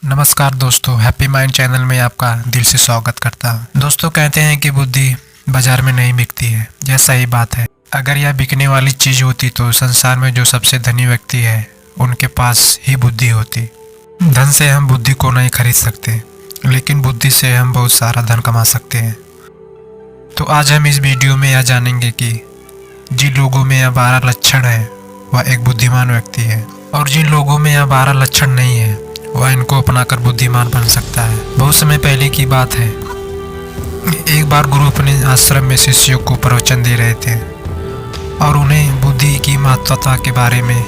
नमस्कार दोस्तों, happy mind channel में आपका दिल से स्वागत करता हूँ। दोस्तों, कहते हैं कि बुद्धि बाजार में नहीं बिकती है। यह सही बात है। अगर यह बिकने वाली चीज होती तो संसार में जो सबसे धनी व्यक्ति है उनके पास ही बुद्धि होती। धन से हम बुद्धि को नहीं खरीद सकते, लेकिन बुद्धि से हम बहुत सारा धन कमा सकते हैं। तो आज हम इस वीडियो में यह जानेंगे कि जिन लोगों में यह 12 लक्षण है वह एक बुद्धिमान व्यक्ति है, और जिन लोगों में यह 12 लक्षण नहीं है वह इनको अपनाकर बुद्धिमान बन सकता है। बहुत समय पहले की बात है। एक बार गुरु अपने आश्रम में शिष्यों को प्रवचन दे रहे थे और उन्हें बुद्धि की महत्वता के बारे में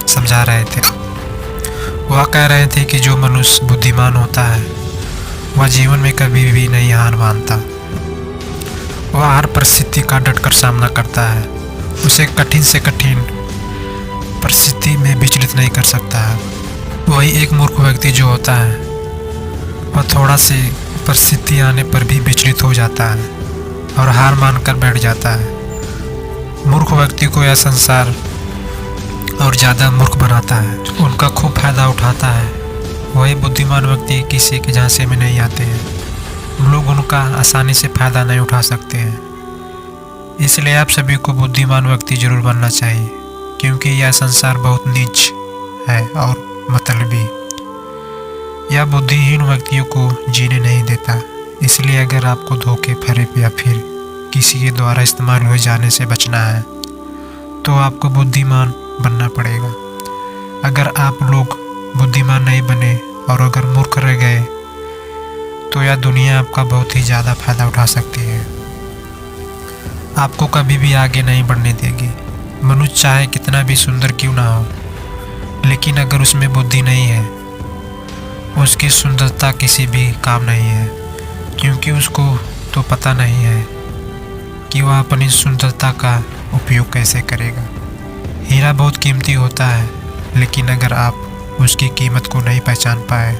समझा रहे थे। वह कह रहे थे कि जो मनुष्य बुद्धिमान होता है वह जीवन में कभी भी नहीं हार मानता। वह हर परिस्थिति का डटकर सामना करता है। उसे कठिन से कठिन परिस्थिति में विचलित नहीं कर सकता है। वही एक मूर्ख व्यक्ति जो होता है वह थोड़ा से परिस्थिति आने पर भी विचलित हो जाता है और हार मानकर बैठ जाता है। मूर्ख व्यक्ति को यह संसार और ज़्यादा मूर्ख बनाता है, उनका खूब फायदा उठाता है। वही बुद्धिमान व्यक्ति किसी के झांसे में नहीं आते हैं। लोग उनका आसानी से फायदा नहीं उठा सकते हैं। इसलिए आप सभी को बुद्धिमान व्यक्ति जरूर बनना चाहिए, क्योंकि यह संसार बहुत नीच है और मतलबी। यह बुद्धिहीन व्यक्तियों को जीने नहीं देता। इसलिए अगर आपको धोखे फरेब या फिर किसी के द्वारा इस्तेमाल हो जाने से बचना है तो आपको बुद्धिमान बनना पड़ेगा। अगर आप लोग बुद्धिमान नहीं बने और अगर मूर्ख रह गए तो यह दुनिया आपका बहुत ही ज़्यादा फायदा उठा सकती है, आपको कभी भी आगे नहीं बढ़ने देगी। मनुष्य चाहे कितना भी सुंदर क्यों ना हो, लेकिन अगर उसमें बुद्धि नहीं है उसकी सुंदरता किसी भी काम नहीं है, क्योंकि उसको तो पता नहीं है कि वह अपनी सुंदरता का उपयोग कैसे करेगा। हीरा बहुत कीमती होता है, लेकिन अगर आप उसकी कीमत को नहीं पहचान पाए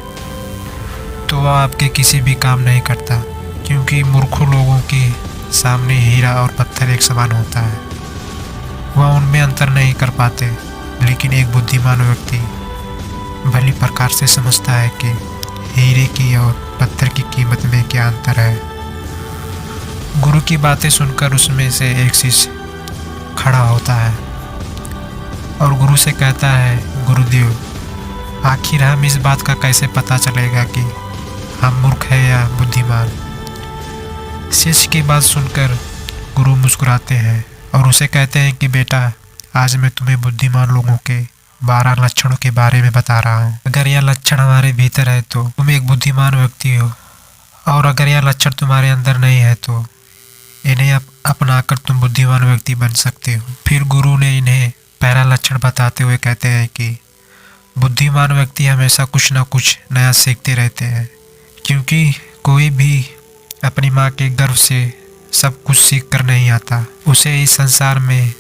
तो वह आपके किसी भी काम नहीं करता, क्योंकि मूर्ख लोगों के सामने हीरा और पत्थर एक समान होता है। वह उनमें अंतर नहीं कर पाते। लेकिन एक बुद्धिमान व्यक्ति भली प्रकार से समझता है कि हीरे की और पत्थर की कीमत में क्या अंतर है। गुरु की बातें सुनकर उसमें से एक शिष्य खड़ा होता है और गुरु से कहता है, गुरुदेव, आखिर हम इस बात का कैसे पता चलेगा कि हम मूर्ख है या बुद्धिमान। शिष्य की बात सुनकर गुरु मुस्कुराते हैं और उसे कहते हैं कि बेटा, आज मैं तुम्हें बुद्धिमान लोगों के 12 लक्षणों के बारे में बता रहा हूँ। अगर यह लक्षण हमारे भीतर है तो तुम एक बुद्धिमान व्यक्ति हो, और अगर यह लक्षण तुम्हारे अंदर नहीं है तो इन्हें अपनाकर तुम बुद्धिमान व्यक्ति बन सकते हो। फिर गुरु ने इन्हें पहला लक्षण बताते हुए कहते हैं कि बुद्धिमान व्यक्ति हमेशा कुछ न कुछ नया सीखते रहते हैं, क्योंकि कोई भी अपनी माँ के गर्भ से सब कुछ सीख कर नहीं आता। उसे इस संसार में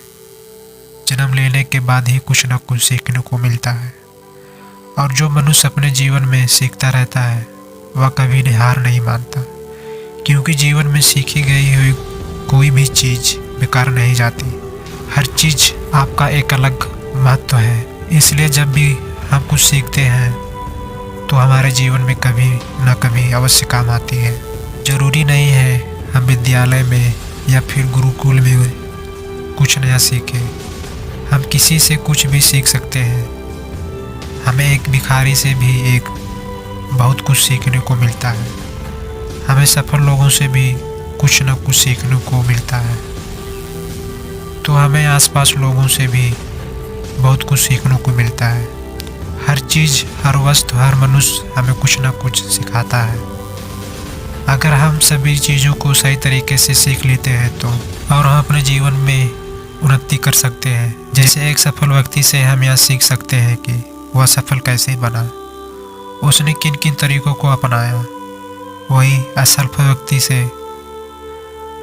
जन्म लेने के बाद ही कुछ न कुछ सीखने को मिलता है। और जो मनुष्य अपने जीवन में सीखता रहता है वह कभी हार नहीं मानता, क्योंकि जीवन में सीखी गई हुई कोई भी चीज़ बेकार नहीं जाती। हर चीज़ आपका एक अलग महत्व है। इसलिए जब भी हम कुछ सीखते हैं तो हमारे जीवन में कभी न कभी अवश्य काम आती है। ज़रूरी नहीं है हम विद्यालय में या फिर गुरुकुल में कुछ नया सीखें। हम किसी से कुछ भी सीख सकते हैं। हमें एक भिखारी से भी एक बहुत कुछ सीखने को मिलता है। हमें सफल लोगों से भी कुछ न कुछ सीखने को मिलता है। तो हमें आसपास लोगों से भी बहुत कुछ सीखने को मिलता है। हर चीज़, हर वस्तु, हर मनुष्य हमें कुछ न कुछ सिखाता है। अगर हम सभी चीज़ों को सही तरीके से सीख लेते हैं तो और हम अपने जीवन में उन्नति कर सकते हैं। जैसे एक सफल व्यक्ति से हम यह सीख सकते हैं कि वह सफल कैसे बना, उसने किन किन तरीकों को अपनाया। वही असफल व्यक्ति से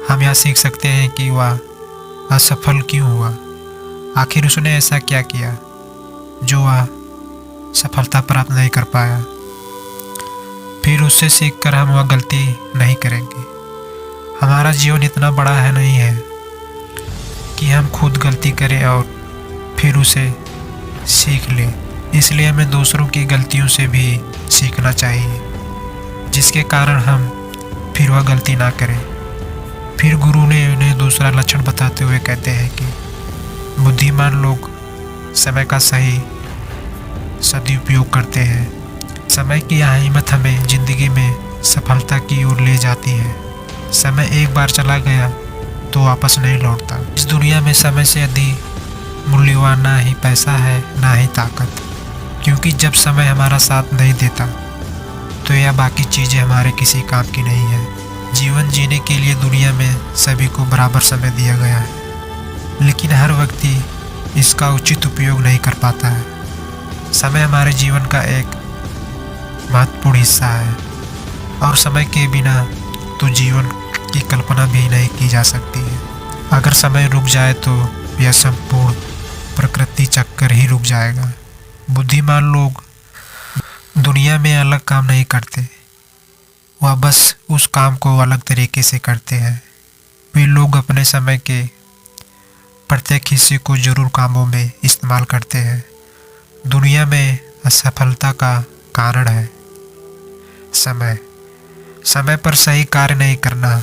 हम यह सीख सकते हैं कि वह असफल क्यों हुआ, आखिर उसने ऐसा क्या किया जो वह सफलता प्राप्त नहीं कर पाया। फिर उससे सीखकर हम वह गलती नहीं करेंगे। हमारा जीवन इतना बड़ा है नहीं है कि हम खुद गलती करें और फिर उसे सीख लें। इसलिए हमें दूसरों की गलतियों से भी सीखना चाहिए, जिसके कारण हम फिर वह गलती ना करें। फिर गुरु ने उन्हें दूसरा लक्षण बताते हुए कहते हैं कि बुद्धिमान लोग समय का सही सदुपयोग करते हैं। समय की अहमियत हमें जिंदगी में सफलता की ओर ले जाती है। समय एक बार चला गया तो वापस नहीं लौटता। इस दुनिया में समय से अधिक मूल्यवान ना ही पैसा है ना ही ताकत, क्योंकि जब समय हमारा साथ नहीं देता तो यह बाकी चीज़ें हमारे किसी काम की नहीं है। जीवन जीने के लिए दुनिया में सभी को बराबर समय दिया गया है, लेकिन हर व्यक्ति इसका उचित उपयोग नहीं कर पाता है। समय हमारे जीवन का एक महत्वपूर्ण हिस्सा है और समय के बिना तो जीवन की कल्पना भी नहीं की जा सकती है। अगर समय रुक जाए तो यह संपूर्ण प्रकृति चक्कर ही रुक जाएगा। बुद्धिमान लोग दुनिया में अलग काम नहीं करते, वह बस उस काम को अलग तरीके से करते हैं। वे लोग अपने समय के प्रत्येक हिस्से को जरूर कामों में इस्तेमाल करते हैं। दुनिया में असफलता का कारण है समय। समय पर सही कार्य नहीं करना।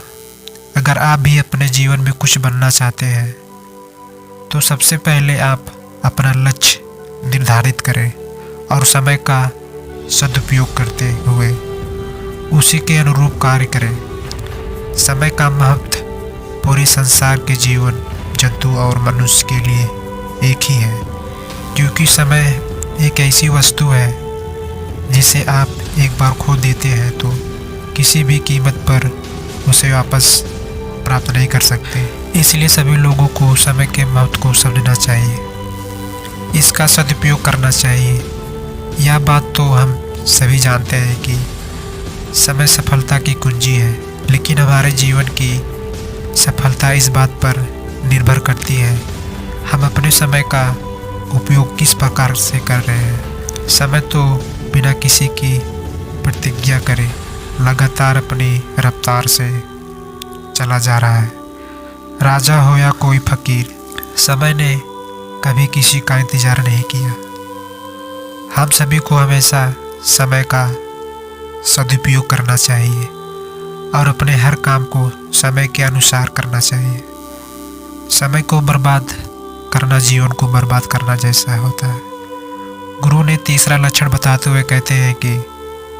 अगर आप भी अपने जीवन में कुछ बनना चाहते हैं तो सबसे पहले आप अपना लक्ष्य निर्धारित करें और समय का सदुपयोग करते हुए उसी के अनुरूप कार्य करें। समय का महत्व पूरे संसार के जीवन जंतु और मनुष्य के लिए एक ही है, क्योंकि समय एक ऐसी वस्तु है जिसे आप एक बार खो देते हैं तो किसी भी कीमत पर उसे वापस प्राप्त नहीं कर सकते। इसलिए सभी लोगों को समय के महत्व को समझना चाहिए, इसका सदुपयोग करना चाहिए। यह बात तो हम सभी जानते हैं कि समय सफलता की कुंजी है, लेकिन हमारे जीवन की सफलता इस बात पर निर्भर करती है हम अपने समय का उपयोग किस प्रकार से कर रहे हैं। समय तो बिना किसी की प्रतिज्ञा करे लगातार अपनी रफ्तार से चला जा रहा है। राजा हो या कोई फकीर, समय ने कभी किसी का इंतजार नहीं किया। हम सभी को हमेशा समय का सदुपयोग करना चाहिए और अपने हर काम को समय के अनुसार करना चाहिए। समय को बर्बाद करना जीवन को बर्बाद करना जैसा होता है। गुरु ने तीसरा लक्षण बताते हुए कहते हैं कि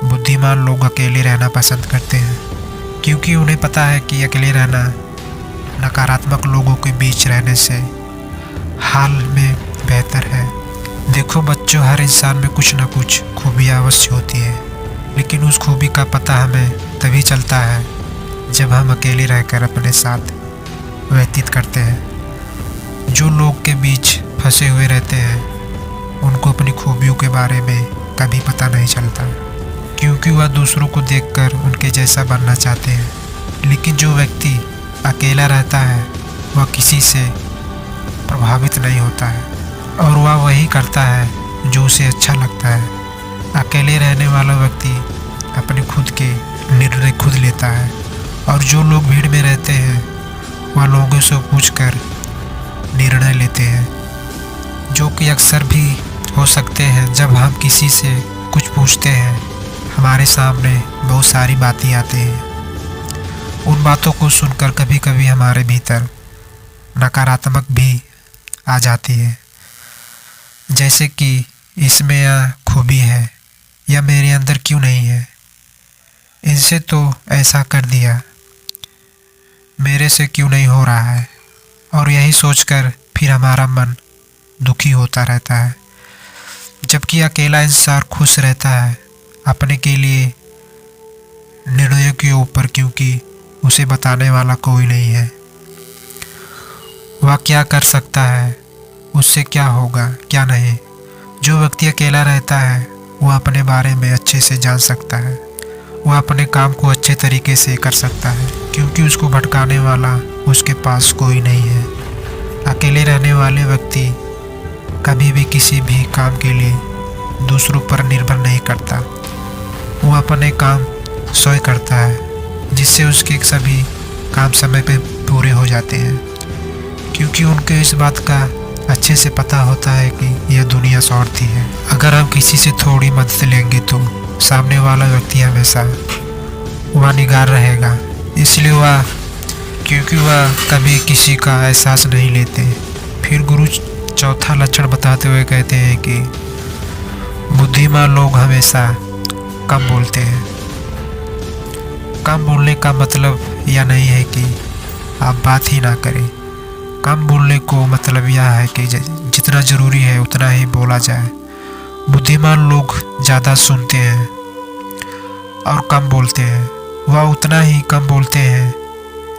बुद्धिमान लोग अकेले रहना पसंद करते हैं, क्योंकि उन्हें पता है कि अकेले रहना नकारात्मक लोगों के बीच रहने से हाल में बेहतर है। देखो बच्चों, हर इंसान में कुछ न कुछ खूबियाँ अवश्य होती है, लेकिन उस खूबी का पता हमें तभी चलता है जब हम अकेले रहकर अपने साथ व्यतीत करते हैं। जो लोग के बीच फंसे हुए रहते हैं उनको अपनी खूबियों के बारे में कभी पता नहीं चलता, क्योंकि वह दूसरों को देखकर उनके जैसा बनना चाहते हैं। लेकिन जो व्यक्ति अकेला रहता है वह किसी से प्रभावित नहीं होता है और वह वही करता है जो उसे अच्छा लगता है। अकेले रहने वाला व्यक्ति अपने खुद के निर्णय खुद लेता है, और जो लोग भीड़ में रहते हैं वह लोगों से पूछकर निर्णय लेते हैं, जो कि अक्सर भी हो सकते हैं। जब हम किसी से कुछ पूछते हैं हमारे सामने बहुत सारी बातें आती हैं। उन बातों को सुनकर कभी कभी हमारे भीतर नकारात्मक भी आ जाती है, जैसे कि इसमें यह खूबी है या मेरे अंदर क्यों नहीं है, इनसे तो ऐसा कर दिया, मेरे से क्यों नहीं हो रहा है। और यही सोचकर फिर हमारा मन दुखी होता रहता है, जबकि अकेला इंसान खुश रहता है अपने के लिए निर्णयों के ऊपर, क्योंकि उसे बताने वाला कोई नहीं है। वह क्या कर सकता है, उससे क्या होगा क्या नहीं। जो व्यक्ति अकेला रहता है वह अपने बारे में अच्छे से जान सकता है, वह अपने काम को अच्छे तरीके से कर सकता है, क्योंकि उसको भटकाने वाला उसके पास कोई नहीं है। अकेले रहने वाले व्यक्ति कभी भी किसी भी काम के लिए दूसरों पर निर्भर नहीं करता, वह अपने काम स्वयं करता है, जिससे उसके सभी काम समय पर पूरे हो जाते हैं, क्योंकि उनको इस बात का अच्छे से पता होता है कि यह दुनिया स्वार्थी है। अगर हम किसी से थोड़ी मदद लेंगे तो सामने वाला व्यक्ति हमेशा वह निगार रहेगा, इसलिए वह क्योंकि वह कभी किसी का एहसास नहीं लेते। फिर गुरु चौथा लक्षण बताते हुए कहते हैं कि बुद्धिमान लोग हमेशा कम बोलते हैं। कम बोलने का मतलब यह नहीं है कि आप बात ही ना करें। कम बोलने को मतलब यह है कि जितना ज़रूरी है उतना ही बोला जाए। बुद्धिमान लोग ज़्यादा सुनते हैं और कम बोलते हैं। वह उतना ही कम बोलते हैं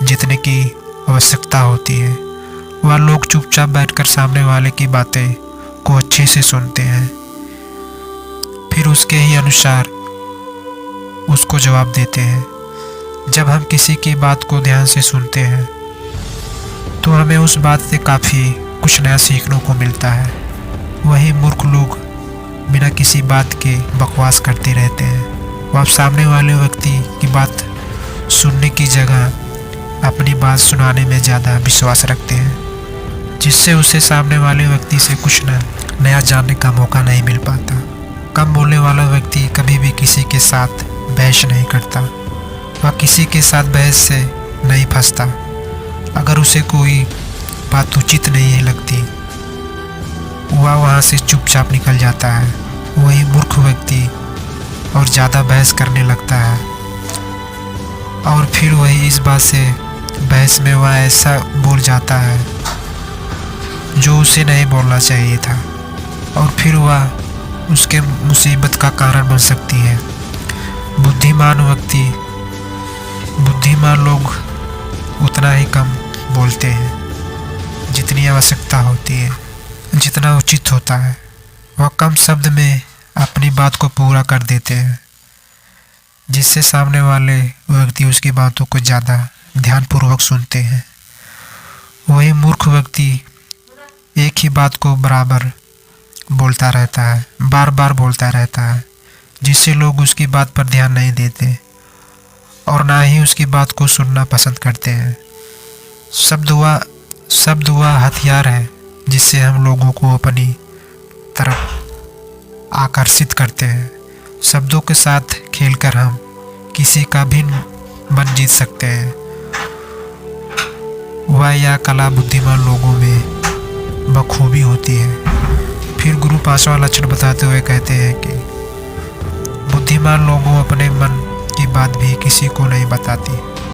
जितने की आवश्यकता होती है। वह लोग चुपचाप बैठकर सामने वाले की बातें को अच्छे से सुनते हैं, फिर उसके ही अनुसार उसको जवाब देते हैं। जब हम किसी की बात को ध्यान से सुनते हैं तो हमें उस बात से काफ़ी कुछ नया सीखने को मिलता है। वही मूर्ख लोग बिना किसी बात के बकवास करते रहते हैं। वह सामने वाले व्यक्ति की बात सुनने की जगह अपनी बात सुनाने में ज़्यादा विश्वास रखते हैं, जिससे उसे सामने वाले व्यक्ति से कुछ नया जानने का मौका नहीं मिल पाता। कम बोलने वाला व्यक्ति कभी भी किसी के साथ बहस नहीं करता। वह किसी के साथ बहस से नहीं फंसता। अगर उसे कोई बात उचित नहीं लगती वह वहाँ से चुपचाप निकल जाता है। वही मूर्ख व्यक्ति और ज़्यादा बहस करने लगता है और फिर वही इस बात से बहस में वह ऐसा बोल जाता है जो उसे नहीं बोलना चाहिए था और फिर वह उसके मुसीबत का कारण बन सकती है। बुद्धिमान लोग उतना ही कम बोलते हैं जितनी आवश्यकता होती है, जितना उचित होता है। वह कम शब्द में अपनी बात को पूरा कर देते हैं, जिससे सामने वाले व्यक्ति उसकी बातों को ज़्यादा ध्यानपूर्वक सुनते हैं। वही मूर्ख व्यक्ति एक ही बात को बराबर बोलता रहता है, बार बार बोलता रहता है, जिससे लोग उसकी बात पर ध्यान नहीं देते और ना ही उसकी बात को सुनना पसंद करते हैं। शब्द हुआ हथियार है जिससे हम लोगों को अपनी तरफ आकर्षित करते हैं। शब्दों के साथ खेलकर हम किसी का भी मन जीत सकते हैं। वह यह कला बुद्धिमान लोगों में बखूबी होती है। फिर गुरु पांचवा लक्षण बताते हुए कहते हैं कि बुद्धिमान लोगों अपने मन की बात भी किसी को नहीं बताती।